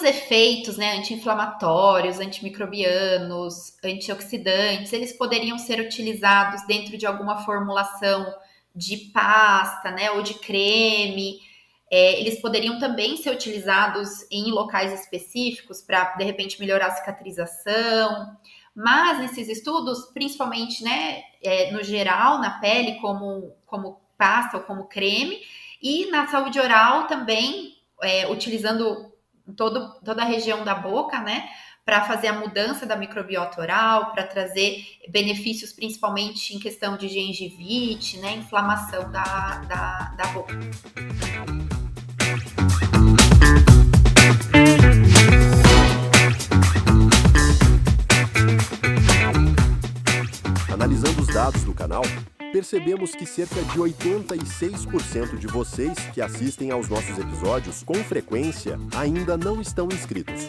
efeitos, né, anti-inflamatórios, antimicrobianos, antioxidantes, eles poderiam ser utilizados dentro de alguma formulação de pasta, né, ou de creme. Eles poderiam também ser utilizados em locais específicos para, de repente, melhorar a cicatrização. Mas nesses estudos, principalmente, né, no geral, na pele, como pasta ou como creme, e na saúde oral também, utilizando toda a região da boca, né, para fazer a mudança da microbiota oral, para trazer benefícios principalmente em questão de gengivite, né, inflamação da boca. Analisando os dados do canal, percebemos que cerca de 86% de vocês que assistem aos nossos episódios com frequência ainda não estão inscritos.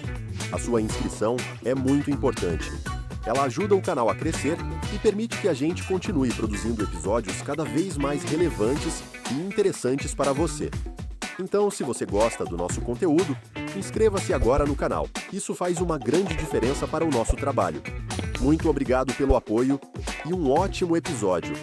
A sua inscrição é muito importante. Ela ajuda o canal a crescer e permite que a gente continue produzindo episódios cada vez mais relevantes e interessantes para você. Então, se você gosta do nosso conteúdo, inscreva-se agora no canal. Isso faz uma grande diferença para o nosso trabalho. Muito obrigado pelo apoio e um ótimo episódio.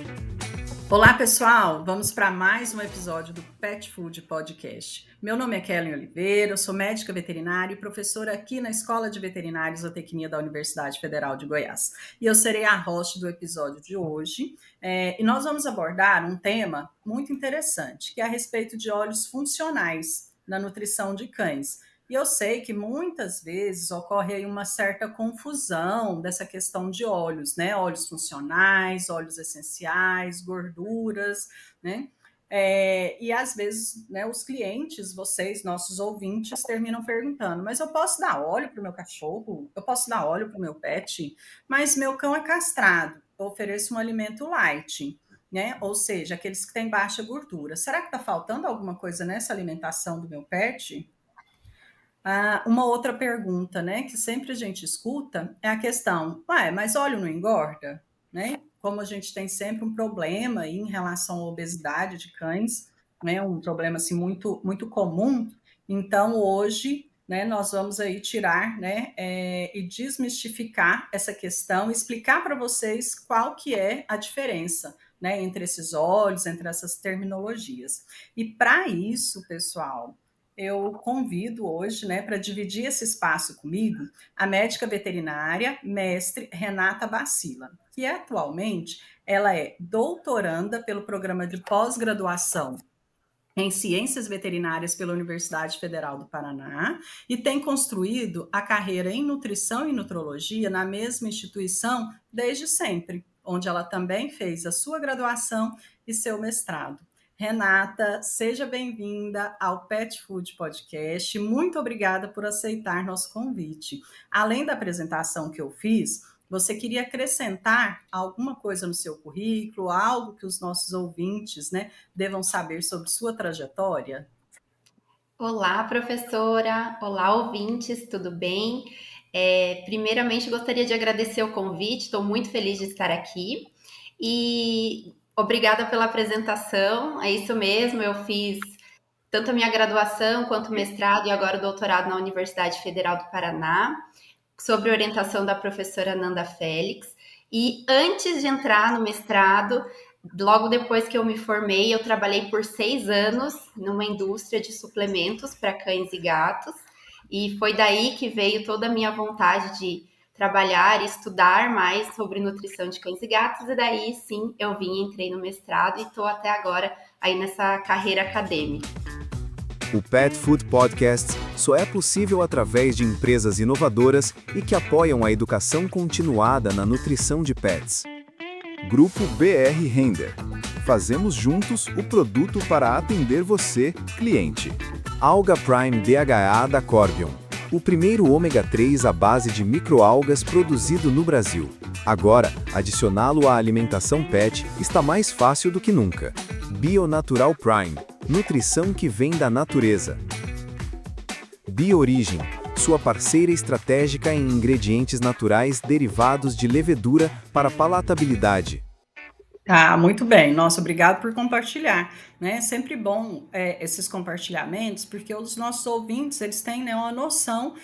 Olá, pessoal! Vamos para mais um episódio do Pet Food Podcast. Meu nome é Kellen Oliveira, eu sou médica veterinária e professora aqui na Escola de Veterinária e Zootecnia da Universidade Federal de Goiás. E eu serei a host do episódio de hoje. E nós vamos abordar um tema muito interessante, que é a respeito de óleos funcionais na nutrição de cães. E eu sei que muitas vezes ocorre aí uma certa confusão dessa questão de óleos, né? Óleos funcionais, óleos essenciais, gorduras, né? E às vezes, né, os clientes, vocês, nossos ouvintes, terminam perguntando: mas eu posso dar óleo para o meu cachorro? Eu posso dar óleo para o meu pet? Mas meu cão é castrado, eu ofereço um alimento light, né? Ou seja, aqueles que têm baixa gordura. Será que está faltando alguma coisa nessa alimentação do meu pet? Uma outra pergunta, né, que sempre a gente escuta é a questão: mas óleo não engorda? Né? Como a gente tem sempre um problema aí em relação à obesidade de cães, né, um problema assim, muito, muito comum. Então, hoje, né, nós vamos aí tirar, né, e desmistificar essa questão, explicar para vocês qual que é a diferença, né, entre esses óleos, entre essas terminologias. E para isso, pessoal, eu convido hoje, né, para dividir esse espaço comigo, a médica veterinária, mestre Renata Bacila, que atualmente ela é doutoranda pelo programa de pós-graduação em Ciências Veterinárias pela Universidade Federal do Paraná e tem construído a carreira em Nutrição e Nutrologia na mesma instituição desde sempre, onde ela também fez a sua graduação e seu mestrado. Renata, seja bem-vinda ao Pet Food Podcast. Muito obrigada por aceitar nosso convite. Além da apresentação que eu fiz, você queria acrescentar alguma coisa no seu currículo, algo que os nossos ouvintes, né, devam saber sobre sua trajetória? Olá, professora! Olá, ouvintes, tudo bem? Primeiramente, gostaria de agradecer o convite, estou muito feliz de estar aqui e obrigada pela apresentação. É isso mesmo, eu fiz tanto a minha graduação quanto o mestrado e agora o doutorado na Universidade Federal do Paraná, sob orientação da professora Nanda Félix. E antes de entrar no mestrado, logo depois que eu me formei, eu trabalhei por 6 anos numa indústria de suplementos para cães e gatos. E foi daí que veio toda a minha vontade de trabalhar e estudar mais sobre nutrição de cães e gatos. E daí, sim, eu entrei no mestrado e estou até agora aí nessa carreira acadêmica. O Pet Food Podcast só é possível através de empresas inovadoras e que apoiam a educação continuada na nutrição de pets. Grupo BR Render. Fazemos juntos o produto para atender você, cliente. Alga Prime DHA da Corbion. O primeiro ômega 3 à base de microalgas produzido no Brasil. Agora, adicioná-lo à alimentação pet está mais fácil do que nunca. Bionatural Prime. Nutrição que vem da natureza. Biorigem, sua parceira estratégica em ingredientes naturais derivados de levedura para palatabilidade. Ah, muito bem. Nossa, obrigado por compartilhar, né? É sempre bom esses compartilhamentos, porque os nossos ouvintes, eles têm, né, uma noção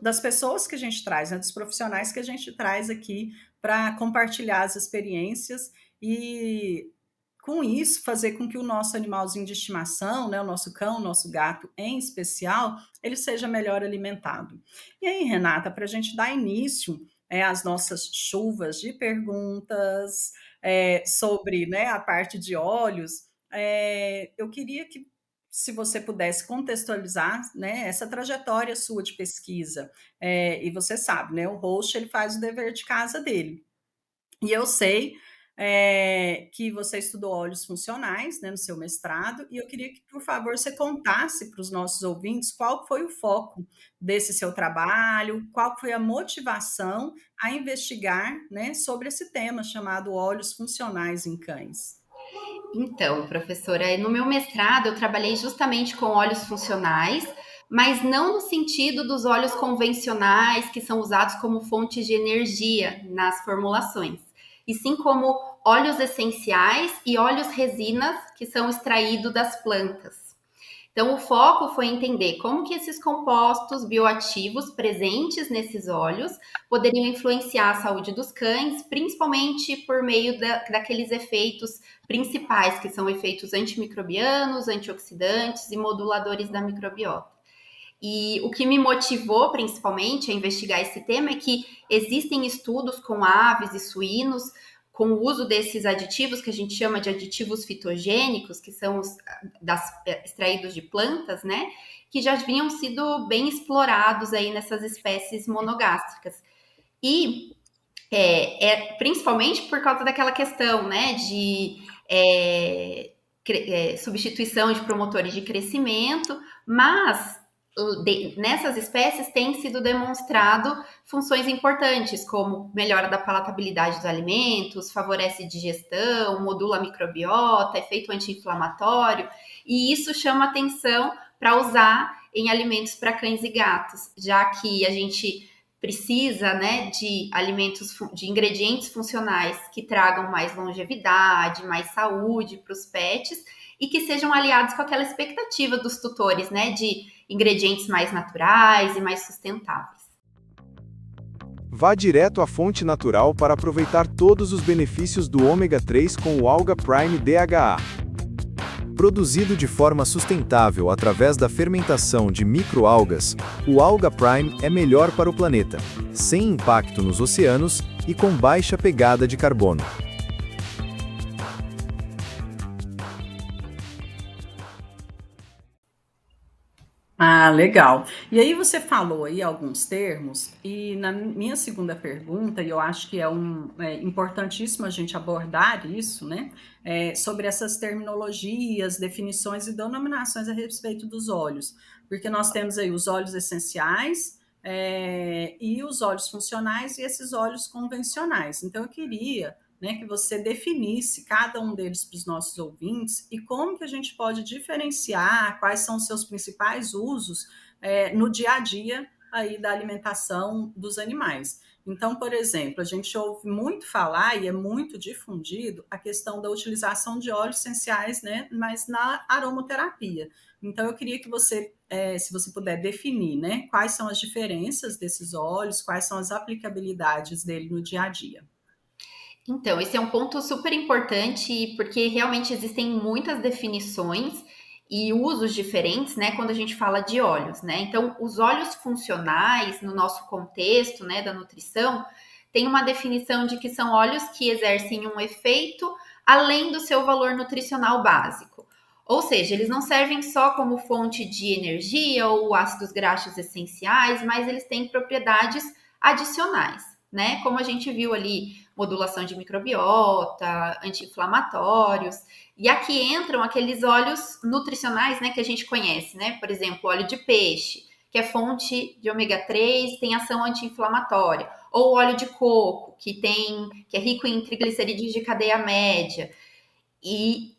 das pessoas que a gente traz, né, dos profissionais que a gente traz aqui para compartilhar as experiências e, com isso, fazer com que o nosso animalzinho de estimação, né, o nosso cão, o nosso gato em especial, ele seja melhor alimentado. E aí, Renata, para a gente dar início às nossas chuvas de perguntas, sobre, né, a parte de óleos, eu queria que, se você pudesse contextualizar, né, essa trajetória sua de pesquisa. E você sabe, né, o host ele faz o dever de casa dele. E eu sei que você estudou óleos funcionais, né, no seu mestrado, e eu queria que, por favor, você contasse para os nossos ouvintes qual foi o foco desse seu trabalho, qual foi a motivação a investigar, né, sobre esse tema chamado óleos funcionais em cães. Então, professora, no meu mestrado eu trabalhei justamente com óleos funcionais, mas não no sentido dos óleos convencionais que são usados como fonte de energia nas formulações, e sim como óleos essenciais e óleos resinas que são extraídos das plantas. Então, o foco foi entender como que esses compostos bioativos presentes nesses óleos poderiam influenciar a saúde dos cães, principalmente por meio daqueles efeitos principais, que são efeitos antimicrobianos, antioxidantes e moduladores da microbiota. E o que me motivou principalmente a investigar esse tema é que existem estudos com aves e suínos com o uso desses aditivos que a gente chama de aditivos fitogênicos, que são os extraídos de plantas, né? Que já vinham sido bem explorados aí nessas espécies monogástricas. E principalmente por causa daquela questão, né, de substituição de promotores de crescimento, mas nessas espécies tem sido demonstrado funções importantes, como melhora da palatabilidade dos alimentos, favorece digestão, modula a microbiota, efeito anti-inflamatório, e isso chama atenção para usar em alimentos para cães e gatos, já que a gente precisa, né, de alimentos, de ingredientes funcionais que tragam mais longevidade, mais saúde para os pets e que sejam aliados com aquela expectativa dos tutores, né, de ingredientes mais naturais e mais sustentáveis. Vá direto à fonte natural para aproveitar todos os benefícios do ômega 3 com o Alga Prime DHA. Produzido de forma sustentável através da fermentação de microalgas, o Alga Prime é melhor para o planeta, sem impacto nos oceanos e com baixa pegada de carbono. Ah, legal. E aí você falou aí alguns termos, e na minha segunda pergunta, e eu acho que é importantíssimo a gente abordar isso, né? Sobre essas terminologias, definições e denominações a respeito dos óleos. Porque nós temos aí os óleos essenciais, e os óleos funcionais e esses óleos convencionais. Então, eu queria, né, que você definisse cada um deles para os nossos ouvintes e como que a gente pode diferenciar, quais são os seus principais usos no dia a dia aí da alimentação dos animais. Então, por exemplo, a gente ouve muito falar e é muito difundido a questão da utilização de óleos essenciais, né, mas na aromaterapia. Então, eu queria que você, se você puder definir, né, quais são as diferenças desses óleos, quais são as aplicabilidades dele no dia a dia. Então, esse é um ponto super importante, porque realmente existem muitas definições e usos diferentes, né, quando a gente fala de óleos, né? Então, os óleos funcionais, no nosso contexto, né, da nutrição, tem uma definição de que são óleos que exercem um efeito além do seu valor nutricional básico. Ou seja, eles não servem só como fonte de energia ou ácidos graxos essenciais, mas eles têm propriedades adicionais, né? Como a gente viu ali, modulação de microbiota, anti-inflamatórios. E aqui entram aqueles óleos nutricionais, né, que a gente conhece, né? Por exemplo, óleo de peixe, que é fonte de ômega 3, tem ação anti-inflamatória. Ou óleo de coco, que é rico em triglicerídeos de cadeia média. E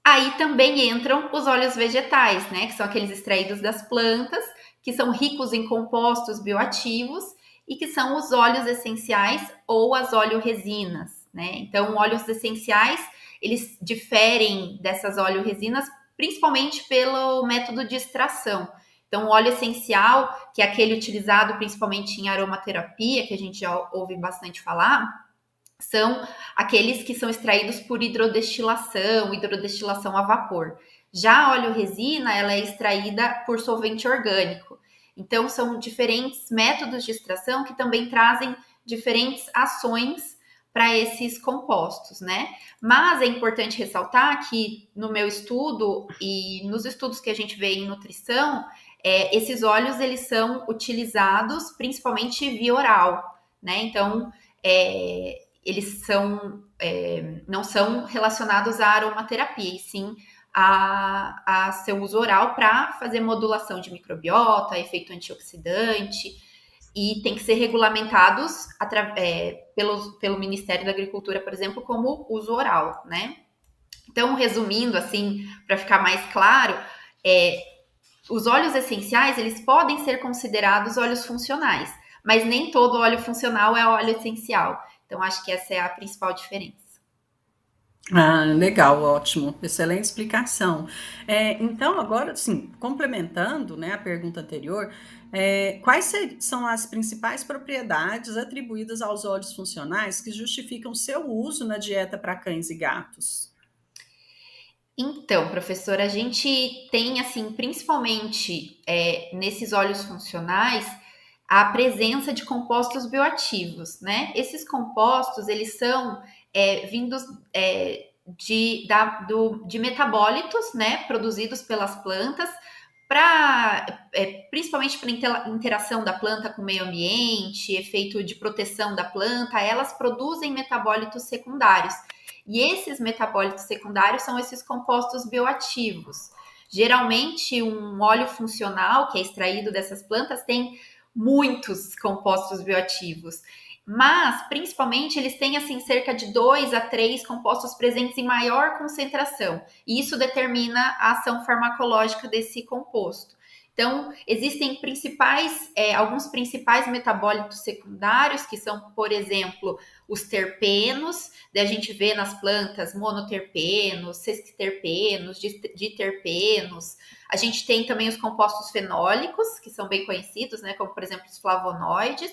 aí também entram os óleos vegetais, né? Que são aqueles extraídos das plantas, que são ricos em compostos bioativos e que são os óleos essenciais ou as oleoresinas, né? Então, óleos essenciais, eles diferem dessas oleoresinas principalmente pelo método de extração. Então, o óleo essencial, que é aquele utilizado principalmente em aromaterapia, que a gente já ouve bastante falar, são aqueles que são extraídos por hidrodestilação a vapor. Já a oleoresina, ela é extraída por solvente orgânico. Então, são diferentes métodos de extração que também trazem diferentes ações para esses compostos, né? Mas é importante ressaltar que no meu estudo e nos estudos que a gente vê em nutrição, esses óleos, eles são utilizados principalmente via oral, né? Então, eles não são relacionados à aromaterapia, e sim a seu uso oral para fazer modulação de microbiota, efeito antioxidante, e tem que ser regulamentados pelo Ministério da Agricultura, por exemplo, como uso oral, né? Então, resumindo, assim, para ficar mais claro, os óleos essenciais, eles podem ser considerados óleos funcionais, mas nem todo óleo funcional é óleo essencial. Então, acho que essa é a principal diferença. Ah, legal, ótimo, excelente explicação. Então, agora, sim, complementando, né, a pergunta anterior, quais são as principais propriedades atribuídas aos óleos funcionais que justificam seu uso na dieta para cães e gatos? Então, professora, a gente tem, assim, principalmente nesses óleos funcionais, a presença de compostos bioativos, né? Esses compostos, eles são vindos de metabólitos, né? Produzidos pelas plantas, principalmente para interação da planta com o meio ambiente, efeito de proteção da planta, elas produzem metabólitos secundários. E esses metabólitos secundários são esses compostos bioativos. Geralmente, um óleo funcional que é extraído dessas plantas tem muitos compostos bioativos, mas principalmente eles têm assim cerca de 2 a 3 compostos presentes em maior concentração, e isso determina a ação farmacológica desse composto. Então, existem alguns principais metabólitos secundários, que são, por exemplo, os terpenos, a gente vê nas plantas monoterpenos, sesquiterpenos, diterpenos. A gente tem também os compostos fenólicos, que são bem conhecidos, né, como, por exemplo, os flavonoides,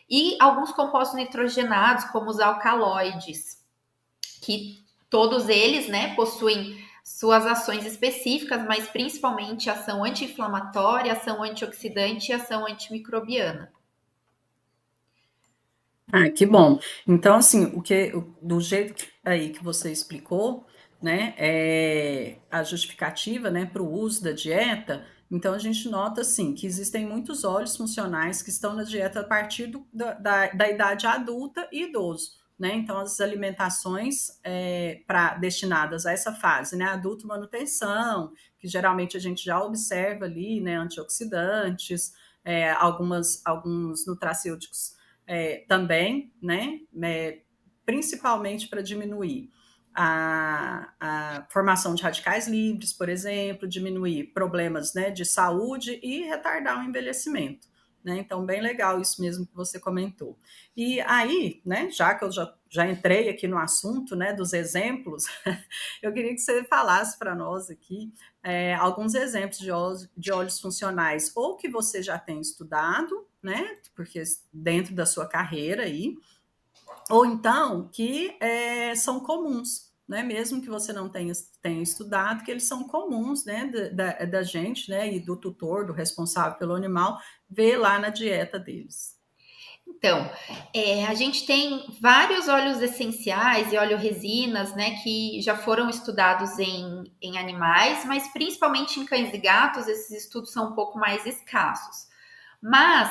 e alguns compostos nitrogenados, como os alcaloides, que todos eles, né, possuem suas ações específicas, mas principalmente ação anti-inflamatória, ação antioxidante e ação antimicrobiana. Ah, que bom. Então, assim, do jeito aí que você explicou, né, a justificativa, né, para o uso da dieta, então a gente nota, assim, que existem muitos óleos funcionais que estão na dieta a partir da idade adulta e idoso, né? Então, as alimentações destinadas a essa fase, né, adulto, manutenção, que geralmente a gente já observa ali, né, antioxidantes, alguns nutracêuticos também, né, principalmente para diminuir a formação de radicais livres, por exemplo, diminuir problemas, né, de saúde e retardar o envelhecimento. Né? Então, bem legal isso mesmo que você comentou. E aí, né, já que eu já entrei aqui no assunto, né, dos exemplos, eu queria que você falasse para nós aqui alguns exemplos de óleos funcionais, ou que você já tem estudado, né, porque dentro da sua carreira aí, ou então que são comuns, né, mesmo que você não tenha estudado, que eles são comuns, né, da gente, né, e do tutor, do responsável pelo animal, ver lá na dieta deles. Então, a gente tem vários óleos essenciais e oleoresinas, né, que já foram estudados em animais, mas principalmente em cães e gatos, esses estudos são um pouco mais escassos. Mas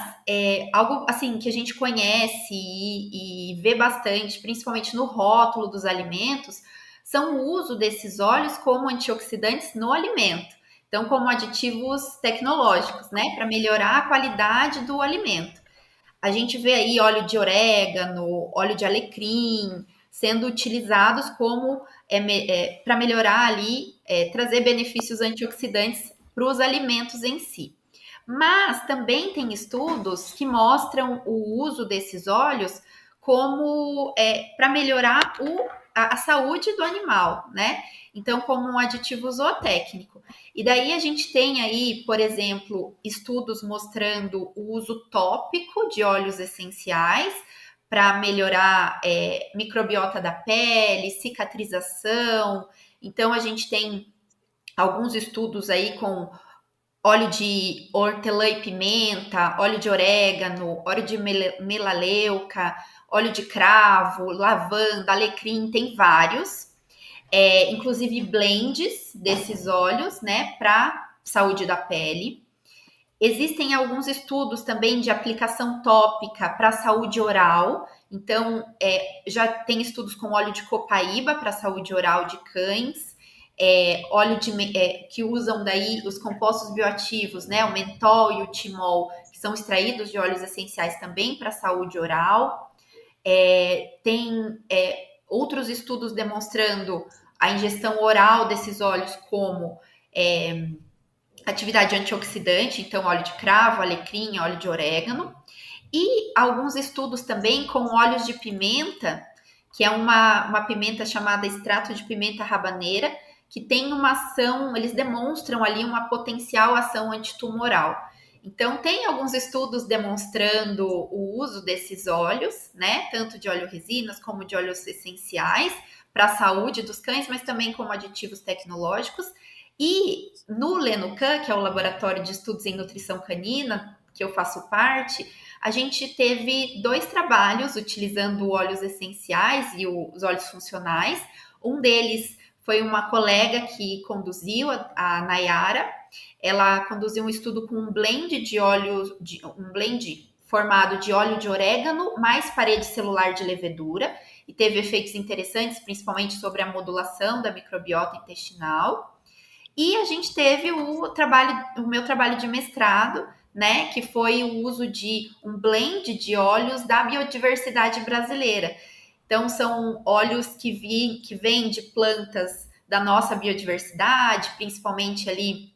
algo assim que a gente conhece e vê bastante, principalmente no rótulo dos alimentos, são o uso desses óleos como antioxidantes no alimento. Então, como aditivos tecnológicos, né, para melhorar a qualidade do alimento. A gente vê aí óleo de orégano, óleo de alecrim, sendo utilizados como para melhorar ali, trazer benefícios antioxidantes para os alimentos em si. Mas também tem estudos que mostram o uso desses óleos como para melhorar a saúde do animal, né? Então, como um aditivo zootécnico. E daí a gente tem aí, por exemplo, estudos mostrando o uso tópico de óleos essenciais para melhorar microbiota da pele, cicatrização. Então, a gente tem alguns estudos aí com óleo de hortelã e pimenta, óleo de orégano, óleo de melaleuca, óleo de cravo, lavanda, alecrim, tem vários. Inclusive blends desses óleos, né, para saúde da pele. Existem alguns estudos também de aplicação tópica para saúde oral. Então, já tem estudos com óleo de copaíba para saúde oral de cães, óleo que usam daí os compostos bioativos, né, o mentol e o timol, que são extraídos de óleos essenciais também para saúde oral. Tem outros estudos demonstrando a ingestão oral desses óleos como atividade antioxidante, então óleo de cravo, alecrim, óleo de orégano. E alguns estudos também com óleos de pimenta, que é uma pimenta chamada extrato de pimenta rabaneira, que tem uma ação, eles demonstram ali uma potencial ação antitumoral. Então, tem alguns estudos demonstrando o uso desses óleos, né? Tanto de óleo resinas como de óleos essenciais para a saúde dos cães, mas também como aditivos tecnológicos. E no Lenucan, que é o Laboratório de Estudos em Nutrição Canina, que eu faço parte, a gente teve 2 trabalhos utilizando óleos essenciais e os óleos funcionais. Um deles foi uma colega que conduziu, a Nayara. Ela conduziu um estudo com um blend de óleo, um blend formado de óleo de orégano mais parede celular de levedura, e teve efeitos interessantes, principalmente sobre a modulação da microbiota intestinal. E a gente teve o meu trabalho de mestrado, né, que foi o uso de um blend de óleos da biodiversidade brasileira. Então, são óleos que vêm de plantas da nossa biodiversidade, principalmente ali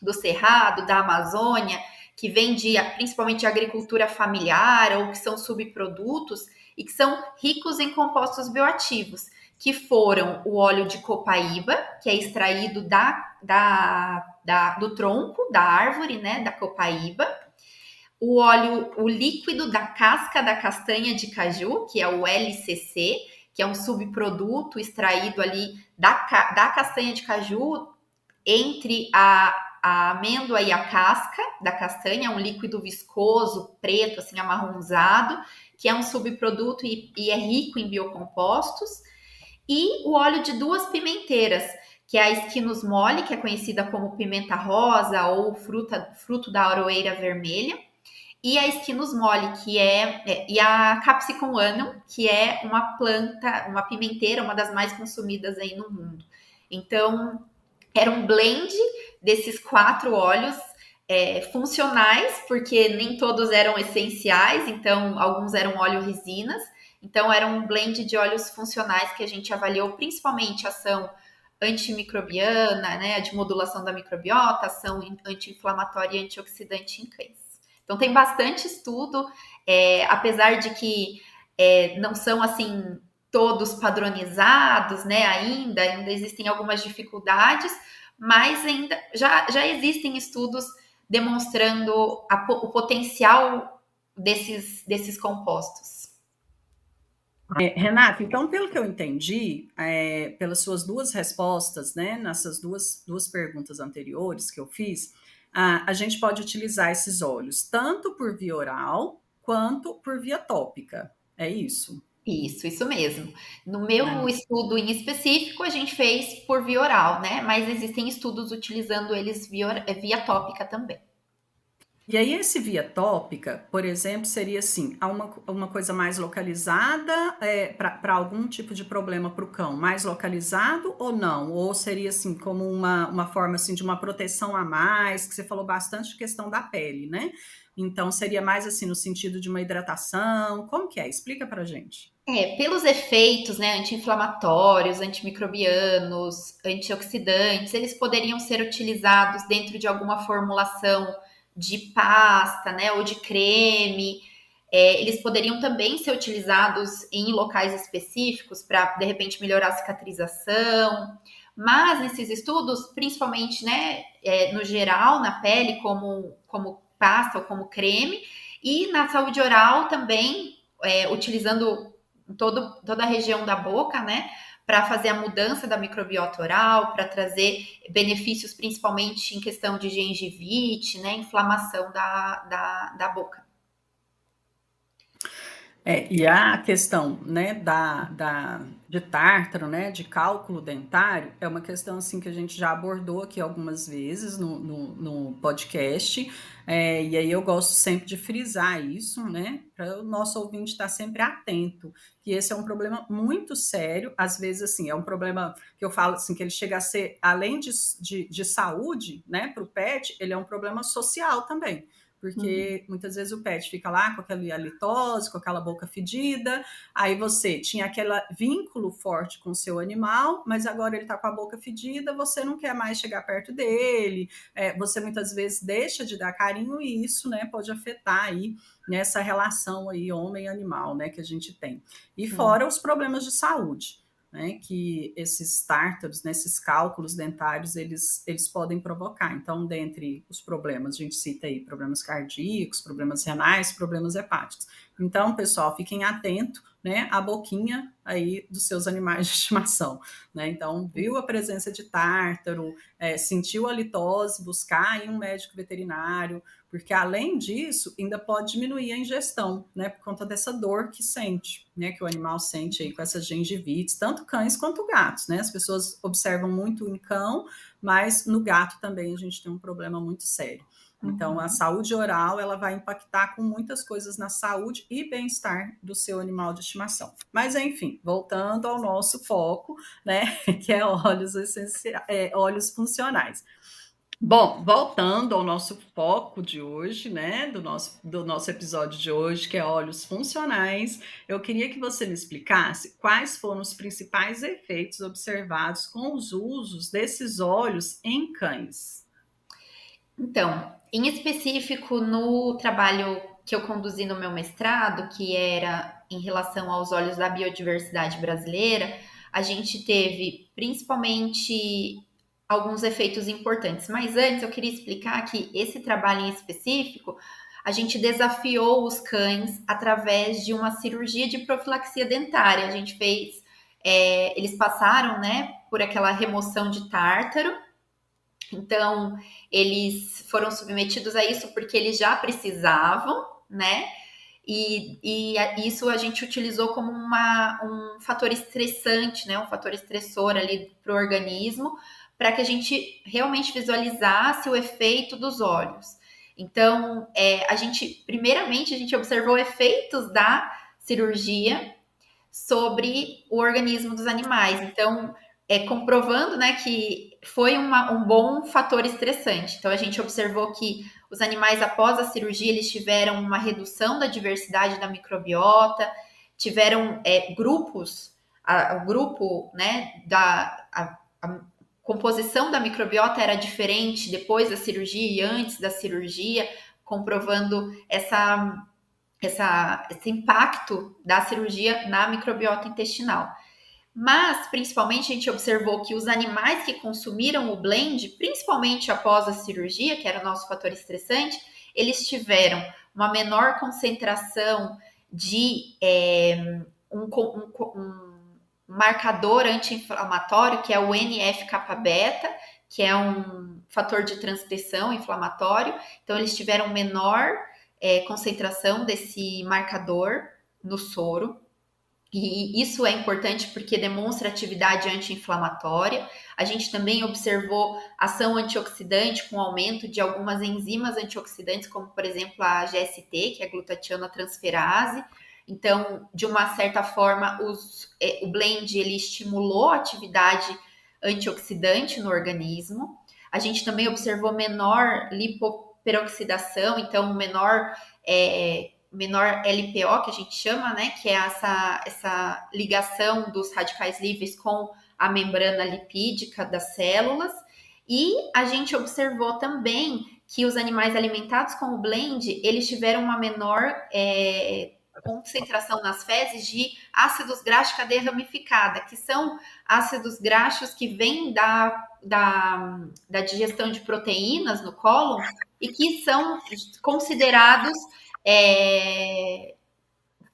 do Cerrado, da Amazônia, que vêm principalmente de agricultura familiar ou que são subprodutos e que são ricos em compostos bioativos, que foram o óleo de copaíba, que é extraído do tronco da árvore, né, da copaíba, o líquido da casca da castanha de caju, que é o LCC, que é um subproduto extraído ali da castanha de caju entre a amêndoa e a casca da castanha, um líquido viscoso, preto, assim, amarronzado, que é um subproduto e é rico em biocompostos. E o óleo de 2 pimenteiras, que é a Esquinus mole, que é conhecida como pimenta rosa ou fruto da aroeira vermelha, e a Esquinus mole, e a Capsicum annum, que é uma planta, uma pimenteira, uma das mais consumidas aí no mundo. Então, era um blend desses 4 óleos funcionais, porque nem todos eram essenciais, então alguns eram óleo-resinas. Então, era um blend de óleos funcionais que a gente avaliou principalmente a ação antimicrobiana, né, de modulação da microbiota, ação anti-inflamatória e antioxidante em cães. Então, tem bastante estudo, apesar de que não são, assim, todos padronizados, né, ainda existem algumas dificuldades, mas ainda já existem estudos demonstrando o potencial desses compostos. Renata, então, pelo que eu entendi, pelas suas 2 respostas, né, nessas duas perguntas anteriores que eu fiz, a gente pode utilizar esses óleos tanto por via oral quanto por via tópica. É isso? Isso mesmo. No meu estudo em específico, a gente fez por via oral, né? Mas existem estudos utilizando eles via tópica também. E aí, esse via tópica, por exemplo, seria assim, uma coisa mais localizada para algum tipo de problema para o cão, mais localizado ou não? Ou seria assim, como uma forma assim, de uma proteção a mais, que você falou bastante de questão da pele, né? Então, seria mais assim, no sentido de uma hidratação? Como que é? Explica pra gente. Pelos efeitos, né, anti-inflamatórios, antimicrobianos, antioxidantes, eles poderiam ser utilizados dentro de alguma formulação de pasta, né, ou de creme. eles poderiam também ser utilizados em locais específicos para, de repente, melhorar a cicatrização. Mas nesses estudos, principalmente, né, no geral, na pele, como pasta ou como creme, e na saúde oral também, utilizando toda a região da boca, né, para fazer a mudança da microbiota oral, para trazer benefícios, principalmente em questão de gengivite, né, inflamação da boca. E a questão, né, de tártaro, né, de cálculo dentário, é uma questão assim que a gente já abordou aqui algumas vezes no podcast, e aí eu gosto sempre de frisar isso, né, para o nosso ouvinte estar sempre atento, que esse é um problema muito sério, às vezes assim, é um problema que eu falo assim, que ele chega a ser, além de saúde, né, para o pet, ele é um problema social também, porque muitas vezes o pet fica lá com aquela halitose, com aquela boca fedida, aí você tinha aquele vínculo forte com o seu animal, mas agora ele está com a boca fedida, você não quer mais chegar perto dele, você muitas vezes deixa de dar carinho e isso, né, pode afetar aí nessa relação aí homem-animal, né, que a gente tem. E fora os problemas de saúde, né, que esses tártaros, né, esses cálculos dentários, eles podem provocar. Então, dentre os problemas, a gente cita aí problemas cardíacos, problemas renais, problemas hepáticos. Então, pessoal, fiquem atentos, né, à boquinha aí dos seus animais de estimação, né? Então, viu a presença de tártaro, sentiu a litose, buscar aí um médico veterinário, porque além disso, ainda pode diminuir a ingestão, né, por conta dessa dor que sente, né, que o animal sente aí com essas gengivites, tanto cães quanto gatos, né? As pessoas observam muito em cão, mas no gato também a gente tem um problema muito sério. Então, a saúde oral, ela vai impactar com muitas coisas na saúde e bem-estar do seu animal de estimação. Mas, enfim, voltando ao nosso foco, né, que é óleos funcionais. Bom, voltando ao nosso foco de hoje, né, do nosso episódio de hoje, que é óleos funcionais, eu queria que você me explicasse quais foram os principais efeitos observados com os usos desses óleos em cães. Então, em específico, no trabalho que eu conduzi no meu mestrado, que era em relação aos óleos da biodiversidade brasileira, a gente teve principalmente alguns efeitos importantes. Mas antes eu queria explicar que esse trabalho em específico, a gente desafiou os cães através de uma cirurgia de profilaxia dentária. A gente fez, eles passaram, né, por aquela remoção de tártaro. Então, eles foram submetidos a isso porque eles já precisavam, né? E isso a gente utilizou como um fator estressante, né? Um fator estressor ali para o organismo, para que a gente realmente visualizasse o efeito dos óleos. Então, primeiramente, a gente observou efeitos da cirurgia sobre o organismo dos animais. Então, comprovando, né, que foi um bom fator estressante. Então, a gente observou que os animais, após a cirurgia, eles tiveram uma redução da diversidade da microbiota, tiveram grupos, o grupo, né, a composição da microbiota era diferente depois da cirurgia e antes da cirurgia, comprovando esse impacto da cirurgia na microbiota intestinal. Mas, principalmente, a gente observou que os animais que consumiram o blend, principalmente após a cirurgia, que era o nosso fator estressante, eles tiveram uma menor concentração de um marcador anti-inflamatório, que é o NF-kappa-beta, que é um fator de transcrição inflamatório. Então, eles tiveram menor concentração desse marcador no soro. E isso é importante porque demonstra atividade anti-inflamatória. A gente também observou ação antioxidante com aumento de algumas enzimas antioxidantes, como, por exemplo, a GST, que é a glutationa-transferase. Então, de uma certa forma, o blend ele estimulou a atividade antioxidante no organismo. A gente também observou menor lipoperoxidação, então menor LPO, que a gente chama, né, que é essa ligação dos radicais livres com a membrana lipídica das células. E a gente observou também que os animais alimentados com o blend, eles tiveram uma menor concentração nas fezes de ácidos graxos de cadeia ramificada, que são ácidos graxos que vêm da digestão de proteínas no cólon e que são considerados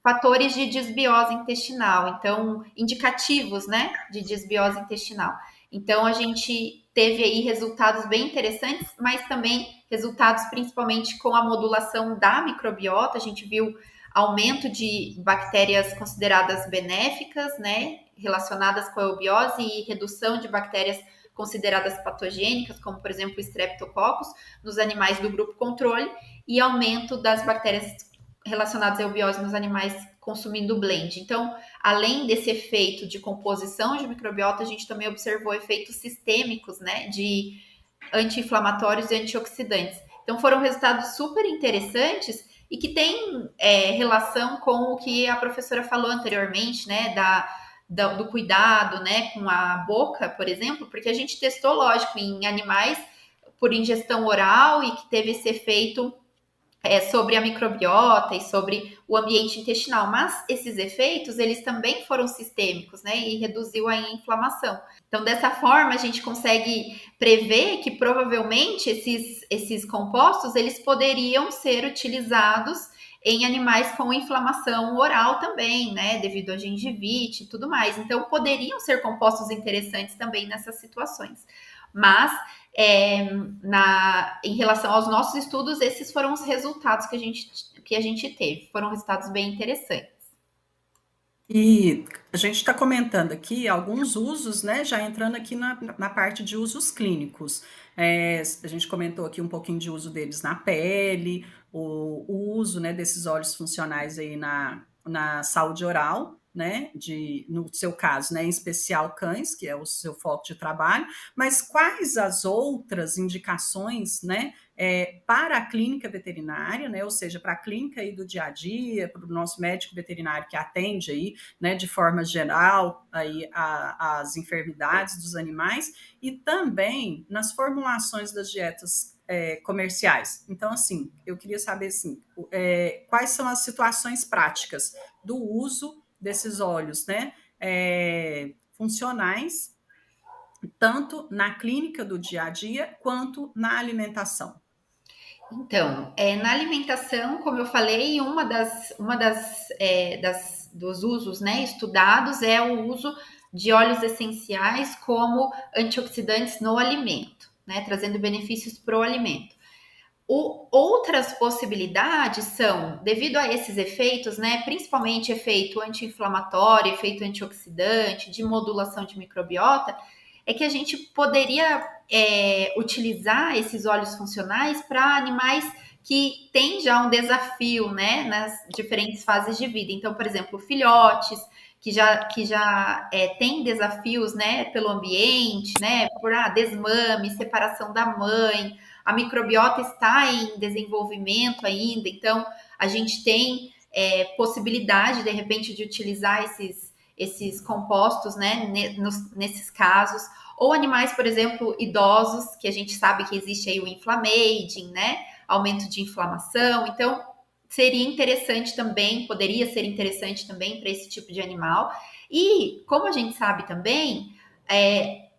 fatores de desbiose intestinal, então, indicativos, né, de desbiose intestinal. Então, a gente teve aí resultados bem interessantes, mas também resultados principalmente com a modulação da microbiota. A gente viu aumento de bactérias consideradas benéficas, né, relacionadas com a eubiose e redução de bactérias consideradas patogênicas, como, por exemplo, o Streptococcus, nos animais do grupo controle, e aumento das bactérias relacionadas à eubiose nos animais consumindo blend. Então, além desse efeito de composição de microbiota, a gente também observou efeitos sistêmicos, né, de anti-inflamatórios e antioxidantes. Então, foram resultados super interessantes e que têm relação com o que a professora falou anteriormente, né, do cuidado, né, com a boca, por exemplo, porque a gente testou, lógico, em animais por ingestão oral e que teve esse efeito sobre a microbiota e sobre o ambiente intestinal, mas esses efeitos, eles também foram sistêmicos, né, e reduziu a inflamação. Então, dessa forma, a gente consegue prever que provavelmente esses compostos, eles poderiam ser utilizados em animais com inflamação oral também, né, devido a gengivite e tudo mais. Então, poderiam ser compostos interessantes também nessas situações. Mas em relação aos nossos estudos, esses foram os resultados que a gente teve. Foram resultados bem interessantes. E a gente está comentando aqui alguns usos, né? Já entrando aqui na parte de usos clínicos. A gente comentou aqui um pouquinho de uso deles na pele, o uso, né, desses óleos funcionais aí na saúde oral, né? No seu caso, né, em especial cães, que é o seu foco de trabalho, mas quais as outras indicações, né? Para a clínica veterinária, né, ou seja, para a clínica aí do dia a dia, para o nosso médico veterinário que atende aí, né, de forma geral aí as enfermidades dos animais e também nas formulações das dietas comerciais. Então, assim, eu queria saber assim, quais são as situações práticas do uso desses óleos, né, funcionais, tanto na clínica do dia a dia quanto na alimentação. Então, na alimentação, como eu falei, uma dos usos, né, estudados é o uso de óleos essenciais como antioxidantes no alimento, né, trazendo benefícios para o alimento. Outras possibilidades são, devido a esses efeitos, né, principalmente efeito anti-inflamatório, efeito antioxidante, de modulação de microbiota, é que a gente poderia utilizar esses óleos funcionais para animais que têm já um desafio, né, nas diferentes fases de vida. Então, por exemplo, filhotes que já têm desafios, né, pelo ambiente, né, por desmame, separação da mãe, a microbiota está em desenvolvimento ainda, então a gente tem possibilidade, de repente, de utilizar esses compostos, né, nesses casos, ou animais, por exemplo, idosos, que a gente sabe que existe aí o inflammaging, né, aumento de inflamação, então seria interessante também, poderia ser interessante também para esse tipo de animal, e como a gente sabe também,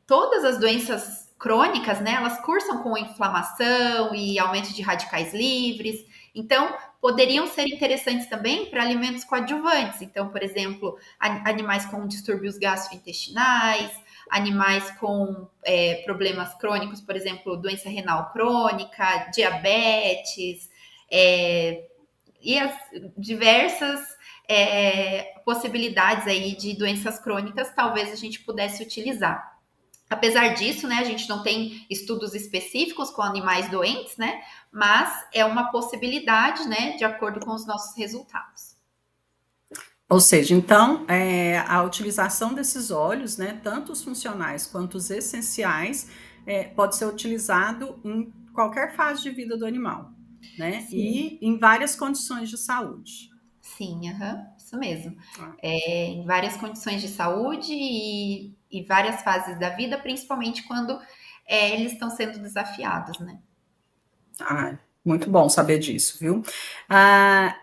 todas as doenças crônicas, né, elas cursam com inflamação e aumento de radicais livres, então poderiam ser interessantes também para alimentos coadjuvantes. Então, por exemplo, animais com distúrbios gastrointestinais, animais com problemas crônicos, por exemplo, doença renal crônica, diabetes, e as diversas possibilidades aí de doenças crônicas, talvez a gente pudesse utilizar. Apesar disso, né, a gente não tem estudos específicos com animais doentes, né, mas é uma possibilidade, né, de acordo com os nossos resultados. Ou seja, então, a utilização desses óleos, né, tanto os funcionais quanto os essenciais, pode ser utilizado em qualquer fase de vida do animal, né, Sim. e em várias condições de saúde. Sim, isso mesmo. Em várias condições de saúde e várias fases da vida, principalmente quando eles estão sendo desafiados, né? Ah, muito bom saber disso, viu? A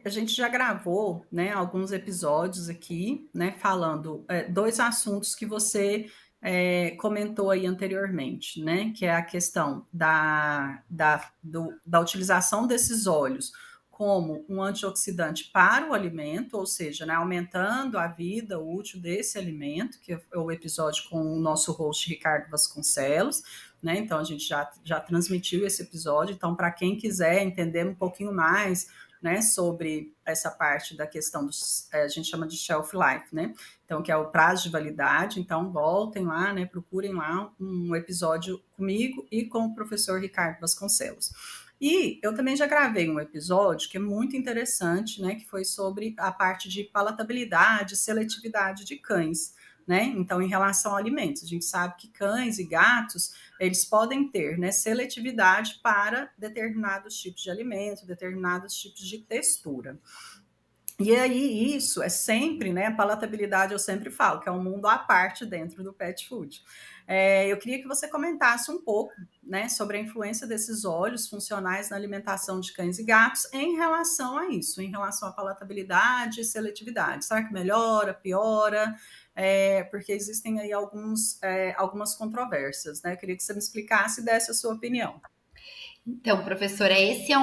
gente já gravou, né, alguns episódios aqui, né, falando dois assuntos que você comentou aí anteriormente, né, que é a questão da utilização desses óleos como um antioxidante para o alimento, ou seja, né, aumentando a vida útil desse alimento, que é o episódio com o nosso host Ricardo Vasconcelos, né? Então a gente já transmitiu esse episódio. Então, para quem quiser entender um pouquinho mais, né, sobre essa parte da questão dos, a gente chama de shelf life, né? Então, que é o prazo de validade. Então, voltem lá, né? Procurem lá um episódio comigo e com o professor Ricardo Vasconcelos. E eu também já gravei um episódio que é muito interessante, né? Que foi sobre a parte de palatabilidade, seletividade de cães, né? Então, em relação a alimentos, a gente sabe que cães e gatos eles podem ter, né, seletividade para determinados tipos de alimentos, determinados tipos de textura. E aí, isso é sempre, né? A palatabilidade eu sempre falo, que é um mundo à parte dentro do pet food. Eu queria que você comentasse um pouco, né, sobre a influência desses óleos funcionais na alimentação de cães e gatos em relação a isso, em relação à palatabilidade e seletividade. Será que melhora, piora? Porque existem aí algumas controvérsias, né? Eu queria que você me explicasse e desse a sua opinião. Então, professora, esse é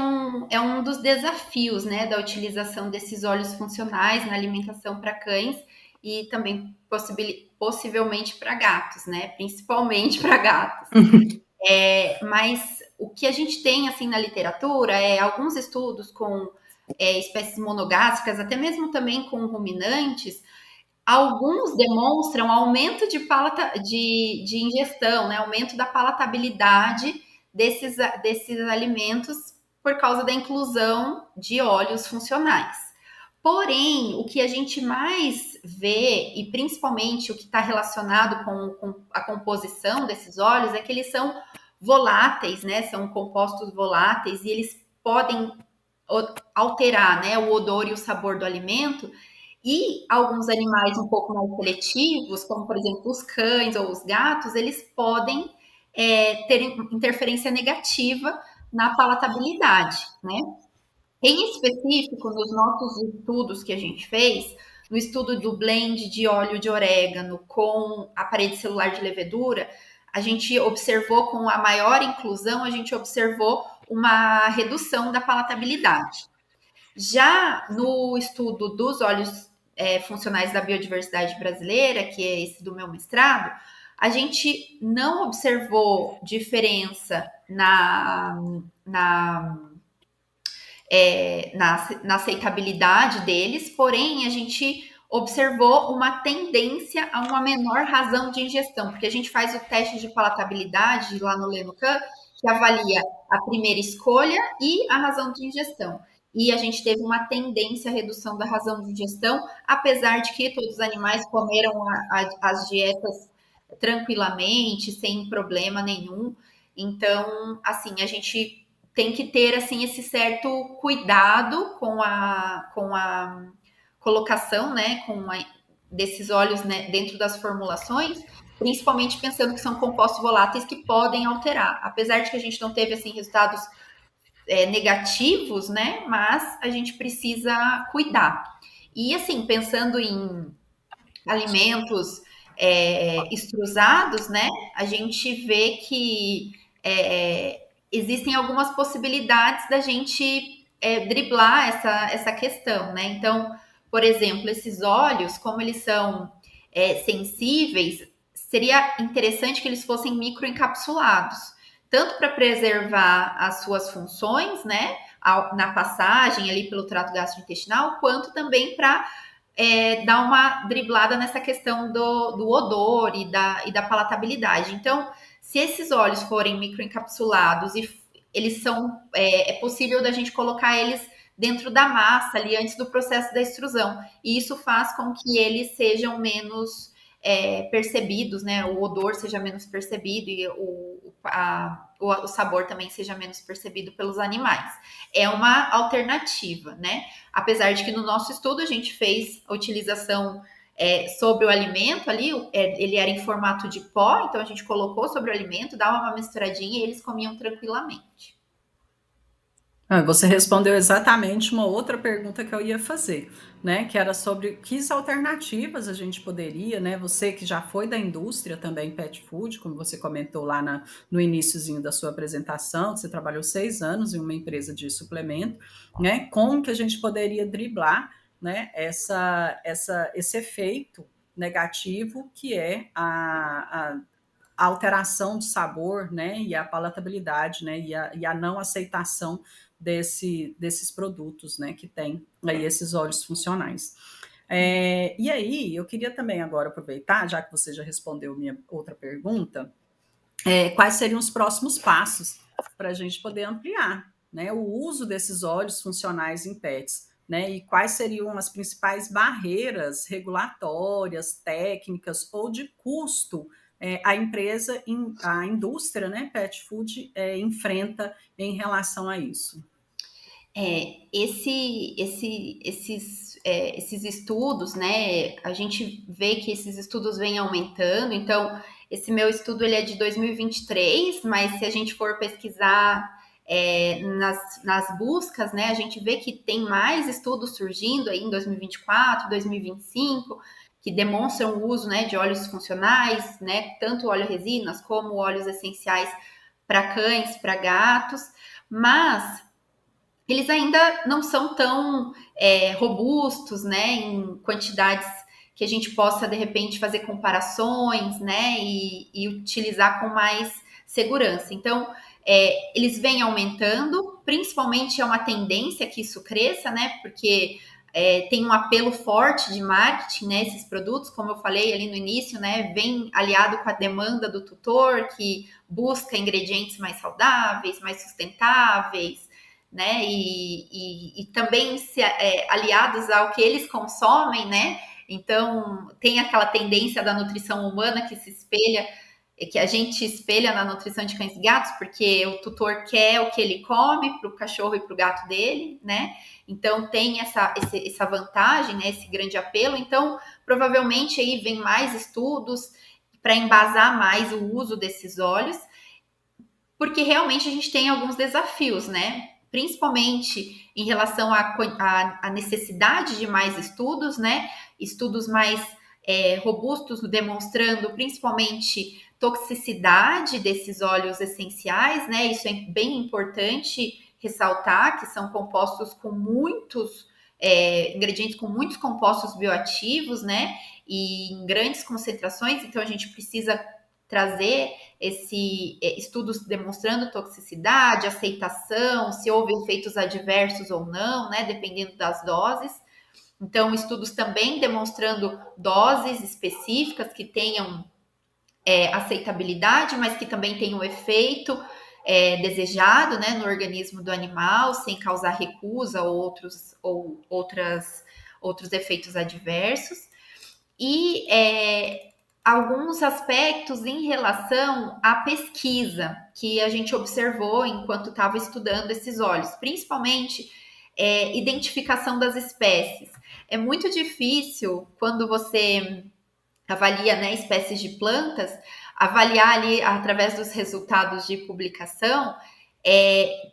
um dos desafios, né, da utilização desses óleos funcionais na alimentação para cães e também possivelmente para gatos, né, principalmente para gatos. Mas o que a gente tem, assim, na literatura é alguns estudos com espécies monogástricas, até mesmo também com ruminantes. Alguns demonstram aumento de ingestão, né? Aumento da palatabilidade desses alimentos por causa da inclusão de óleos funcionais. Porém, o que a gente mais vê, e principalmente o que está relacionado com a composição desses óleos, é que eles são voláteis, né? São compostos voláteis e eles podem alterar, né, o odor e o sabor do alimento. E alguns animais um pouco mais seletivos, como por exemplo os cães ou os gatos, eles podem ter interferência negativa na palatabilidade, né? Em específico, nos nossos estudos que a gente fez, no estudo do blend de óleo de orégano com a parede celular de levedura, a gente observou com a maior inclusão, a gente observou uma redução da palatabilidade. Já no estudo dos óleos funcionais da biodiversidade brasileira, que é esse do meu mestrado, a gente não observou diferença na aceitabilidade deles, porém a gente observou uma tendência a uma menor razão de ingestão, porque a gente faz o teste de palatabilidade lá no Lenucan, que avalia a primeira escolha e a razão de ingestão. E a gente teve uma tendência à redução da razão de ingestão, apesar de que todos os animais comeram as dietas tranquilamente, sem problema nenhum. Então, assim, a gente tem que ter assim esse certo cuidado com a colocação, né, desses óleos, né, dentro das formulações, principalmente pensando que são compostos voláteis que podem alterar. Apesar de que a gente não teve assim resultados negativos, né, mas a gente precisa cuidar. E assim, pensando em alimentos extrusados, né, a gente vê que existem algumas possibilidades da gente driblar essa questão, né? Então, por exemplo, esses óleos, como eles são sensíveis, seria interessante que eles fossem microencapsulados, tanto para preservar as suas funções, né, na passagem ali pelo trato gastrointestinal, quanto também para dar uma driblada nessa questão do odor e da palatabilidade. Então, se esses óleos forem microencapsulados e eles são, é possível da gente colocar eles dentro da massa ali antes do processo da extrusão. E isso faz com que eles sejam menos percebidos, né? O odor seja menos percebido e o sabor também seja menos percebido pelos animais. É uma alternativa, né? Apesar de que no nosso estudo a gente fez a utilização sobre o alimento ali, ele era em formato de pó, então a gente colocou sobre o alimento, dava uma misturadinha e eles comiam tranquilamente. Você respondeu exatamente uma outra pergunta que eu ia fazer, né? Que era sobre que alternativas a gente poderia, né? Você que já foi da indústria também pet food, como você comentou lá no iniciozinho da sua apresentação, você trabalhou 6 anos em uma empresa de suplemento, né? Como que a gente poderia driblar, né? Esse efeito negativo que é a alteração de sabor, né, e a palatabilidade, né, e a não aceitação desses produtos, né, que tem aí esses óleos funcionais. E aí, eu queria também agora aproveitar, já que você já respondeu minha outra pergunta, quais seriam os próximos passos para a gente poder ampliar, né, o uso desses óleos funcionais em pets, né, e quais seriam as principais barreiras regulatórias, técnicas ou de custo a indústria, né, pet food, enfrenta em relação a isso. Esses estudos, né? A gente vê que esses estudos vêm aumentando. Então, esse meu estudo ele é de 2023, mas se a gente for pesquisar nas buscas, né? A gente vê que tem mais estudos surgindo aí em 2024, 2025, que demonstram o uso, né, de óleos funcionais, né? Tanto óleo resinas como óleos essenciais para cães, para gatos, mas eles ainda não são tão robustos, né, em quantidades que a gente possa, de repente, fazer comparações, né, e utilizar com mais segurança. Então, eles vêm aumentando, principalmente é uma tendência que isso cresça, né, porque tem um apelo forte de marketing, né, esses produtos, como eu falei ali no início, né, vem aliado com a demanda do tutor, que busca ingredientes mais saudáveis, mais sustentáveis, né? E também aliados ao que eles consomem, né? Então tem aquela tendência da nutrição humana que se espelha, que a gente espelha na nutrição de cães e gatos, porque o tutor quer o que ele come para o cachorro e para o gato dele, né? Então tem essa vantagem, né? Esse grande apelo. Então, provavelmente aí vem mais estudos para embasar mais o uso desses óleos, porque realmente a gente tem alguns desafios, né? Principalmente em relação à necessidade de mais estudos, né? Estudos mais robustos, demonstrando principalmente toxicidade desses óleos essenciais, né? Isso é bem importante ressaltar, que são compostos com muitos ingredientes com muitos compostos bioativos, né? E em grandes concentrações, então a gente precisa trazer estudos demonstrando toxicidade, aceitação, se houve efeitos adversos ou não, né, dependendo das doses. Então, estudos também demonstrando doses específicas que tenham aceitabilidade, mas que também tenham efeito desejado, né, no organismo do animal, sem causar recusa ou outros efeitos adversos. E alguns aspectos em relação à pesquisa que a gente observou enquanto estava estudando esses óleos, principalmente identificação das espécies. É muito difícil quando você avalia, né, espécies de plantas, avaliar ali através dos resultados de publicação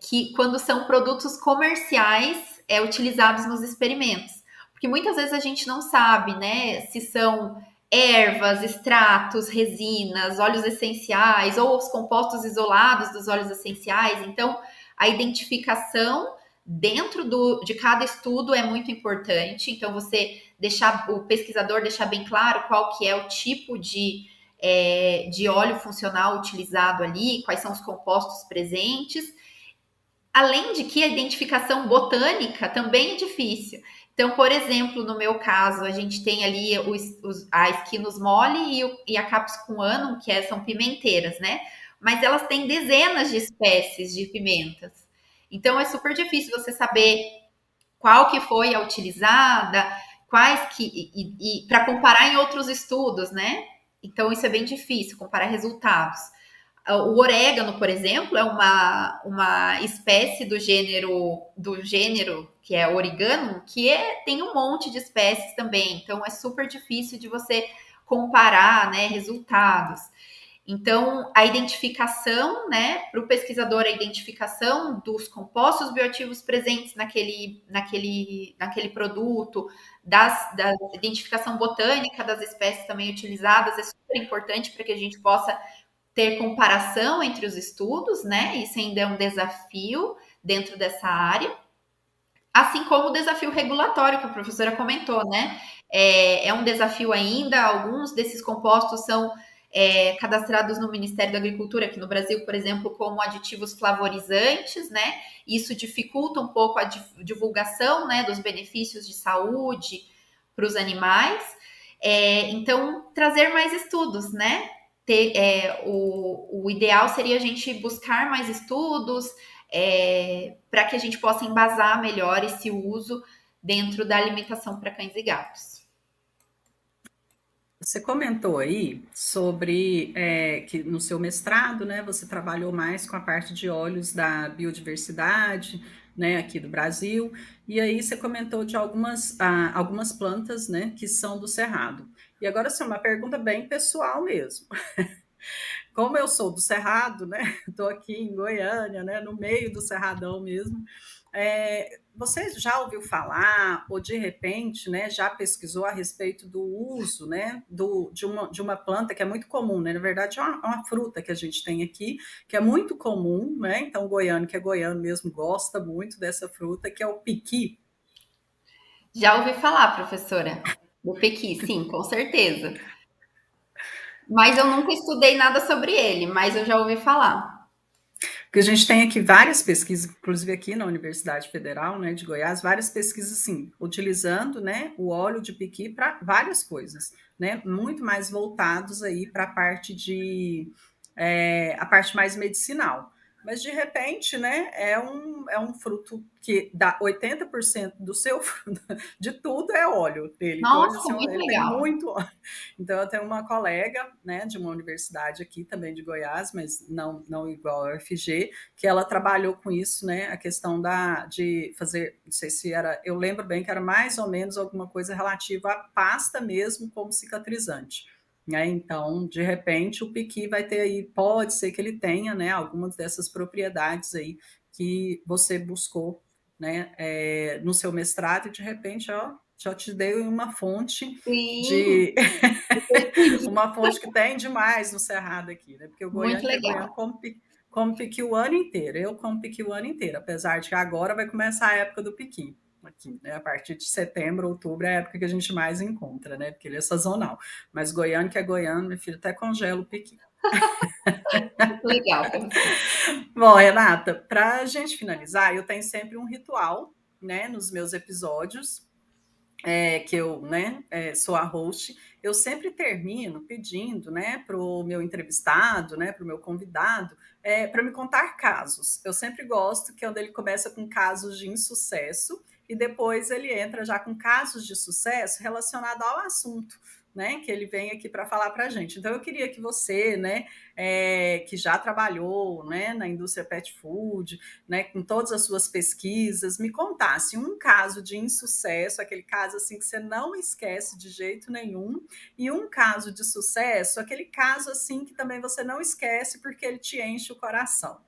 que quando são produtos comerciais utilizados nos experimentos. Porque muitas vezes a gente não sabe, né, se são ervas, extratos, resinas, óleos essenciais ou os compostos isolados dos óleos essenciais. Então, a identificação dentro de cada estudo é muito importante. Então, o pesquisador deixar bem claro qual que é o tipo de óleo funcional utilizado ali, quais são os compostos presentes. Além de que a identificação botânica também é difícil. Então, por exemplo, no meu caso, a gente tem ali a Esquinus mole e a Capsicum, que são pimenteiras, né? Mas elas têm dezenas de espécies de pimentas. Então, é super difícil você saber qual que foi a utilizada, para comparar em outros estudos, né? Então, isso é bem difícil, comparar resultados. O orégano, por exemplo, é uma espécie do gênero que é origano, tem um monte de espécies também. Então, é super difícil de você comparar, né, resultados. Então, a identificação, né, para o pesquisador, a identificação dos compostos bioativos presentes naquele produto, da identificação botânica das espécies também utilizadas, é super importante para que a gente possa ter comparação entre os estudos, né? Isso ainda é um desafio dentro dessa área. Assim como o desafio regulatório que a professora comentou, né? É um desafio ainda, alguns desses compostos são cadastrados no Ministério da Agricultura, aqui no Brasil, por exemplo, como aditivos flavorizantes, né? Isso dificulta um pouco a divulgação, né, dos benefícios de saúde para os animais. Então, trazer mais estudos, né? O ideal seria a gente buscar mais estudos, para que a gente possa embasar melhor esse uso dentro da alimentação para cães e gatos. Você comentou aí sobre que no seu mestrado, né, você trabalhou mais com a parte de óleos da biodiversidade, né, aqui do Brasil, e aí você comentou de algumas plantas, né, que são do Cerrado. E agora, assim, uma pergunta bem pessoal mesmo. Como eu sou do Cerrado, né, estou aqui em Goiânia, né, no meio do Cerradão mesmo, você já ouviu falar, ou de repente, né, já pesquisou a respeito do uso, né, de uma planta que é muito comum, né? Na verdade, é uma fruta que a gente tem aqui, que é muito comum, né? Então, o goiano, que é goiano mesmo, gosta muito dessa fruta, que é o piqui. Já ouvi falar, professora, do pequi, sim, com certeza. Mas eu nunca estudei nada sobre ele, mas eu já ouvi falar. Porque a gente tem aqui várias pesquisas, inclusive aqui na Universidade Federal, né, de Goiás, várias pesquisas assim, utilizando, né, o óleo de piqui para várias coisas, né, muito mais voltados aí para a parte mais medicinal. Mas de repente, né, é um fruto que dá 80% do seu de tudo é óleo dele. Então, Nossa, assim, muito ele tem legal. muito óleo. Então, eu tenho uma colega, né, de uma universidade aqui também de Goiás, mas não igual a UFG, que ela trabalhou com isso, né, a questão de fazer, não sei se era, eu lembro bem que era mais ou menos alguma coisa relativa à pasta mesmo como cicatrizante. Né? Então, de repente, o piqui vai ter aí, pode ser que ele tenha, né, algumas dessas propriedades aí que você buscou, né, no seu mestrado, e de repente, ó, já te dei uma fonte Sim, de uma fonte que tem demais no Cerrado aqui, né? Porque o muito goiano que é goiano legal. come piqui o ano inteiro. Eu como piqui o ano inteiro, apesar de que agora vai começar a época do piqui aqui, né? A partir de setembro, outubro é a época que a gente mais encontra, né? Porque ele é sazonal. Mas goiano que é goiano, meu filho, até congela o piqui. Muito legal, professora. Bom, Renata, para a gente finalizar, eu tenho sempre um ritual, né, nos meus episódios, que eu, né, sou a host, eu sempre termino pedindo, né, para o meu entrevistado, né, para o meu convidado, para me contar casos. Eu sempre gosto que é onde ele começa com casos de insucesso e depois ele entra já com casos de sucesso relacionado ao assunto, né, que ele vem aqui para falar para a gente. Então, eu queria que você, né, que já trabalhou, né, na indústria pet food, né, com todas as suas pesquisas, me contasse um caso de insucesso, aquele caso assim que você não esquece de jeito nenhum, e um caso de sucesso, aquele caso assim que também você não esquece porque ele te enche o coração.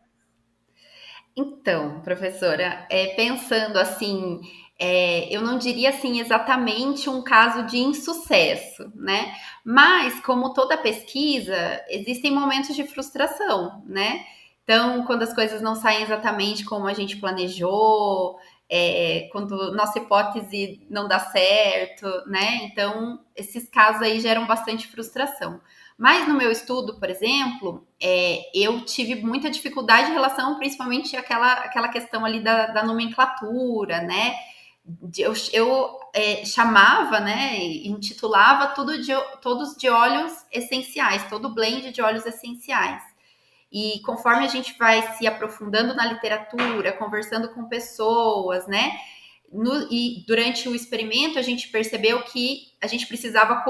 Então, professora, pensando assim, eu não diria assim exatamente um caso de insucesso, né? Mas, como toda pesquisa, existem momentos de frustração, né? Então, quando as coisas não saem exatamente como a gente planejou, quando nossa hipótese não dá certo, né? Então, esses casos aí geram bastante frustração. Mas no meu estudo, por exemplo, eu tive muita dificuldade em relação, principalmente, àquela questão ali da nomenclatura, né? Eu chamava, né, e intitulava todos de óleos essenciais, todo blend de óleos essenciais. E conforme a gente vai se aprofundando na literatura, conversando com pessoas, né, e durante o experimento a gente percebeu que a gente precisava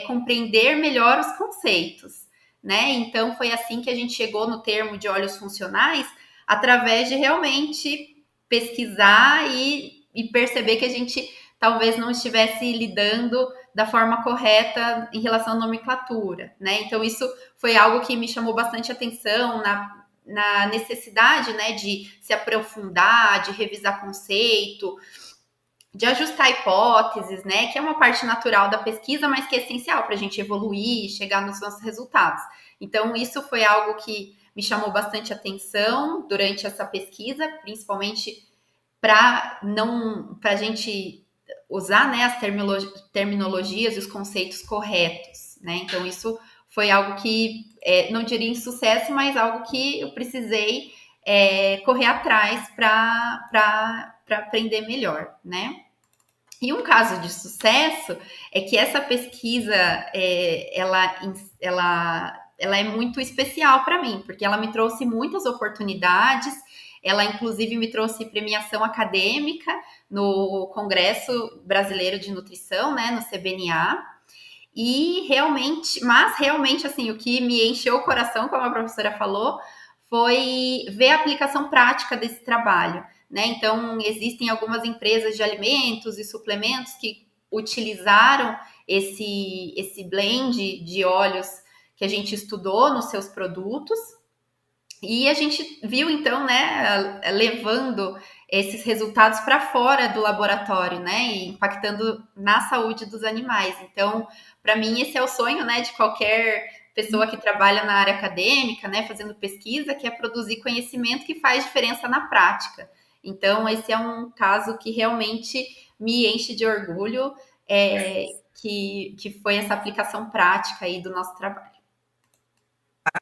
compreender melhor os conceitos, né? Então foi assim que a gente chegou no termo de óleos funcionais, através de realmente pesquisar e perceber que a gente talvez não estivesse lidando da forma correta em relação à nomenclatura, né? Então isso foi algo que me chamou bastante atenção na necessidade, né, de se aprofundar, de revisar conceito, de ajustar hipóteses, né, que é uma parte natural da pesquisa, mas que é essencial para a gente evoluir, chegar nos nossos resultados. Então, isso foi algo que me chamou bastante atenção durante essa pesquisa, principalmente para a gente usar, né, as terminologias e os conceitos corretos, né? Então, isso foi algo que, não diria insucesso, mas algo que eu precisei correr atrás para aprender melhor, né? E um caso de sucesso é que essa pesquisa, ela é muito especial para mim, porque ela me trouxe muitas oportunidades, ela inclusive me trouxe premiação acadêmica no Congresso Brasileiro de Nutrição, né, no CBNA, e realmente, assim, o que me encheu o coração, como a professora falou, foi ver a aplicação prática desse trabalho, né? Então, existem algumas empresas de alimentos e suplementos que utilizaram esse blend de óleos que a gente estudou nos seus produtos, e a gente viu, então, né, levando esses resultados para fora do laboratório, né, e impactando na saúde dos animais. Então, para mim, esse é o sonho, né, de qualquer pessoa que trabalha na área acadêmica, né, fazendo pesquisa, que é produzir conhecimento que faz diferença na prática. Então, esse é um caso que realmente me enche de orgulho, que foi essa aplicação prática aí do nosso trabalho.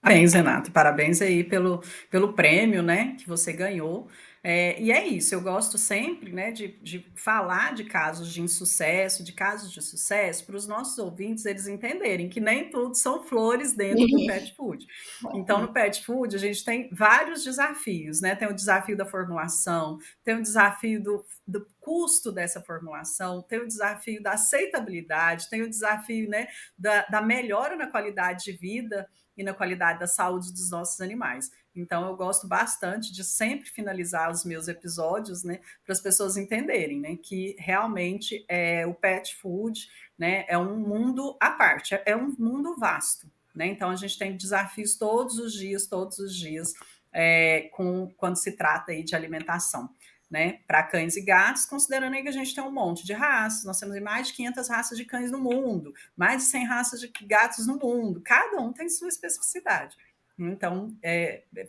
Parabéns, Renato. Parabéns aí pelo prêmio, né, que você ganhou. E é isso, eu gosto sempre, né, de falar de casos de insucesso, de casos de sucesso, para os nossos ouvintes eles entenderem que nem tudo são flores dentro do pet food. Então, no pet food, a gente tem vários desafios, né? Tem o desafio da formulação, tem o desafio do custo dessa formulação, tem o desafio da aceitabilidade, tem o desafio, né, da melhora na qualidade de vida e na qualidade da saúde dos nossos animais. Então, eu gosto bastante de sempre finalizar os meus episódios, né, para as pessoas entenderem, né, que realmente o pet food, né, é um mundo à parte, é um mundo vasto, né? Então, a gente tem desafios todos os dias, quando se trata aí de alimentação, né, para cães e gatos, considerando aí que a gente tem um monte de raças, nós temos mais de 500 raças de cães no mundo, mais de 100 raças de gatos no mundo, cada um tem sua especificidade. Então,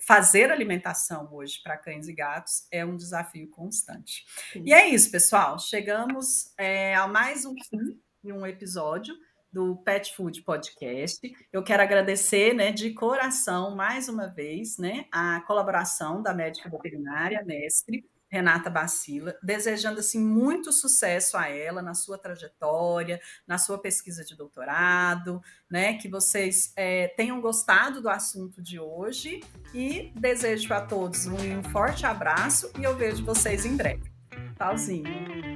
fazer alimentação hoje para cães e gatos é um desafio constante. Sim. E é isso, pessoal, chegamos a mais um episódio do Pet Food Podcast. Eu quero agradecer, né, de coração, mais uma vez, né, a colaboração da médica veterinária, mestre Renata Bacila, desejando assim muito sucesso a ela na sua trajetória, na sua pesquisa de doutorado, né? Que vocês tenham gostado do assunto de hoje e desejo a todos um forte abraço e eu vejo vocês em breve. Tchauzinho.